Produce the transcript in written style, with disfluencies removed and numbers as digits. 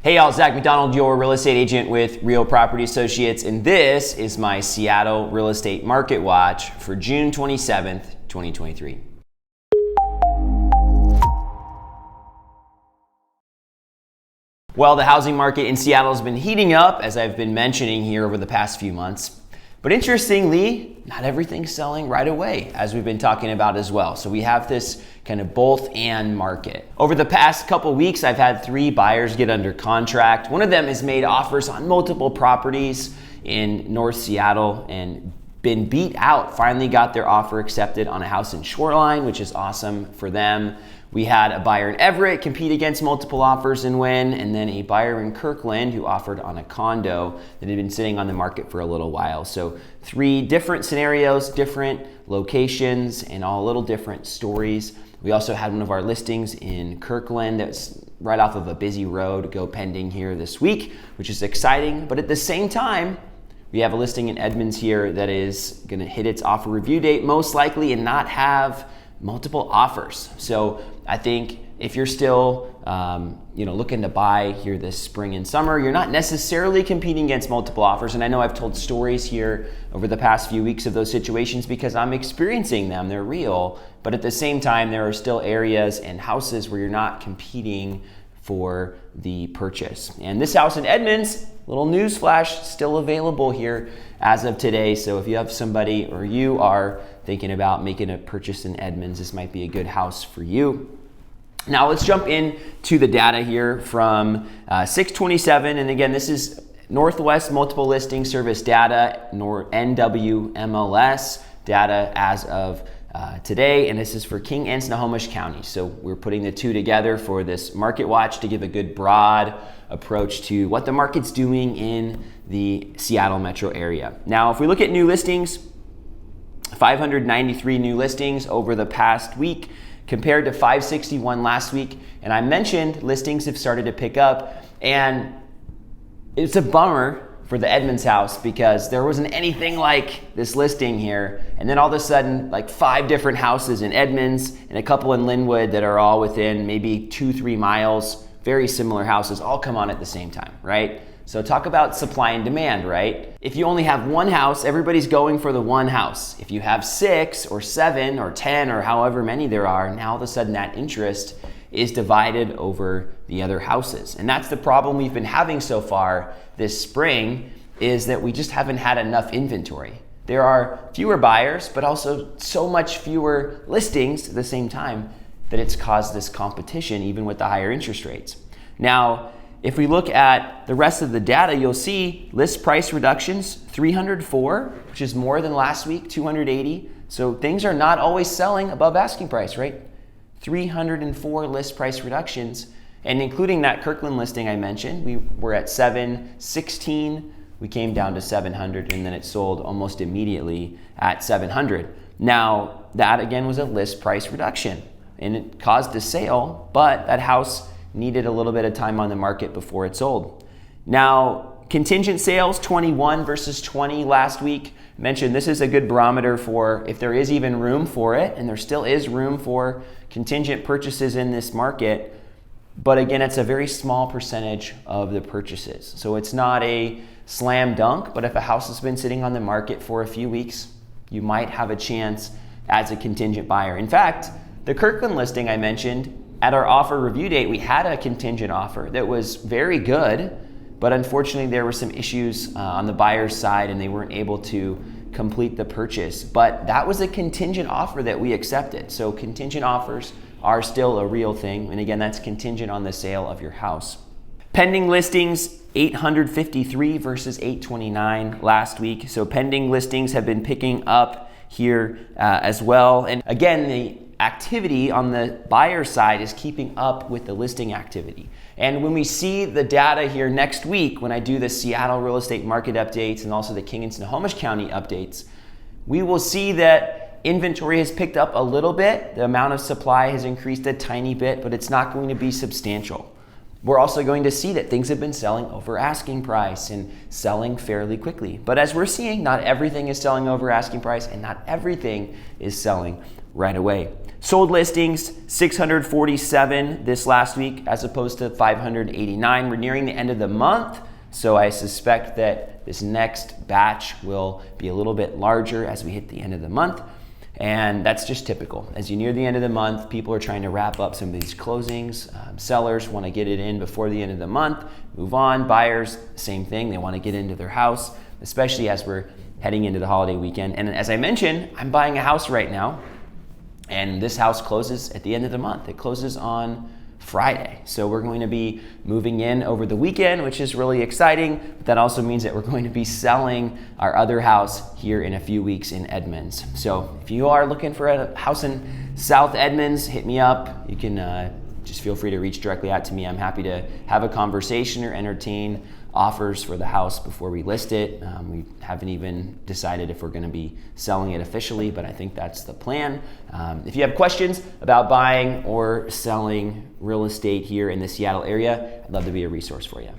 Hey y'all, Zach McDonald, your real estate agent with Real Property Associates, and this is my Seattle Real Estate Market Watch for June 27th, 2023. Well, the housing market in Seattle has been heating up, as I've been mentioning here over the past few months. But interestingly, not everything's selling right away, as we've been talking about as well. So we have this kind of both and market. Over the past couple weeks, I've had 3 buyers get under contract. One of them has made offers on multiple properties in North Seattle and been beat out, finally got their offer accepted on a house in Shoreline, which is awesome for them. We had a buyer in Everett compete against multiple offers and win, and then a buyer in Kirkland who offered on a condo that had been sitting on the market for a little while. So 3 different scenarios, different locations, and all a little different stories. We also had one of our listings in Kirkland that's right off of a busy road go pending here this week, which is exciting. But at the same time, we have a listing in Edmonds here that is gonna hit its offer review date most likely and not have multiple offers. So I think if you're still looking to buy here this spring and summer, you're not necessarily competing against multiple offers. And I know I've told stories here over the past few weeks of those situations because I'm experiencing them, they're real. But at the same time, there are still areas and houses where you're not competing for the purchase. And this house in Edmonds, little news flash, still available here as of today. So if you have somebody or you are thinking about making a purchase in Edmonds, this might be a good house for you. Now let's jump into the data here from 6/27. And again, this is Northwest Multiple Listing Service data, NWMLS data as of today, and this is for King and Snohomish County. So we're putting the two together for this market watch to give a good broad approach to what the market's doing in the Seattle metro area. Now, if we look at new listings, 593 new listings over the past week compared to 561 last week. And I mentioned listings have started to pick up, and it's a bummer for the Edmonds house because there wasn't anything like this listing here. And then all of a sudden, like 5 different houses in Edmonds and a couple in Linwood that are all within maybe 2-3 miles, very similar houses, all come on at the same time, right? So talk about supply and demand, right? If you only have one house, everybody's going for the one house. If you have 6 or 7 or 10 or however many there are, now all of a sudden that interest is divided over the other houses. And that's the problem we've been having so far this spring, is that we just haven't had enough inventory. There are fewer buyers, but also so much fewer listings at the same time that it's caused this competition even with the higher interest rates. Now, if we look at the rest of the data, you'll see list price reductions, 304, which is more than last week, 280. So things are not always selling above asking price, right? 304 list price reductions. And including that Kirkland listing I mentioned, we were at 716, we came down to 700, and then it sold almost immediately at 700. Now, that again was a list price reduction, and it caused a sale, but that house needed a little bit of time on the market before it sold. Now, contingent sales, 21 versus 20 last week. Mentioned this is a good barometer for if there is even room for it, and there still is room for contingent purchases in this market. But again, it's a very small percentage of the purchases. So it's not a slam dunk, but if a house has been sitting on the market for a few weeks, you might have a chance as a contingent buyer. In fact, the Kirkland listing I mentioned, at our offer review date, we had a contingent offer that was very good, but unfortunately there were some issues on the buyer's side and they weren't able to complete the purchase. But that was a contingent offer that we accepted. So contingent offers are still a real thing. And again, that's contingent on the sale of your house. Pending listings, 853 versus 829 last week. So pending listings have been picking up here as well. And again, the activity on the buyer side is keeping up with the listing activity. And when we see the data here next week, when I do the Seattle real estate market updates and also the King and Snohomish County updates, we will see that inventory has picked up a little bit. The amount of supply has increased a tiny bit, but it's not going to be substantial. We're also going to see that things have been selling over asking price and selling fairly quickly. But as we're seeing, not everything is selling over asking price and not everything is selling right away. Sold listings, 647 this last week as opposed to 589. We're nearing the end of the month, so I suspect that this next batch will be a little bit larger as we hit the end of the month. And that's just typical. As you near the end of the month, people are trying to wrap up some of these closings. Sellers want to get it in before the end of the month, move on. Buyers, same thing. They want to get into their house, especially as we're heading into the holiday weekend. And as I mentioned, I'm buying a house right now, and this house closes at the end of the month. It closes on Friday. So we're going to be moving in over the weekend, which is really exciting. But that also means that we're going to be selling our other house here in a few weeks in Edmonds. So if you are looking for a house in South Edmonds, hit me up. You can just feel free to reach directly out to me. I'm happy to have a conversation or entertain offers for the house before we list it. We haven't even decided if we're going to be selling it officially, but I think that's the plan. If you have questions about buying or selling real estate here in the Seattle area, I'd love to be a resource for you.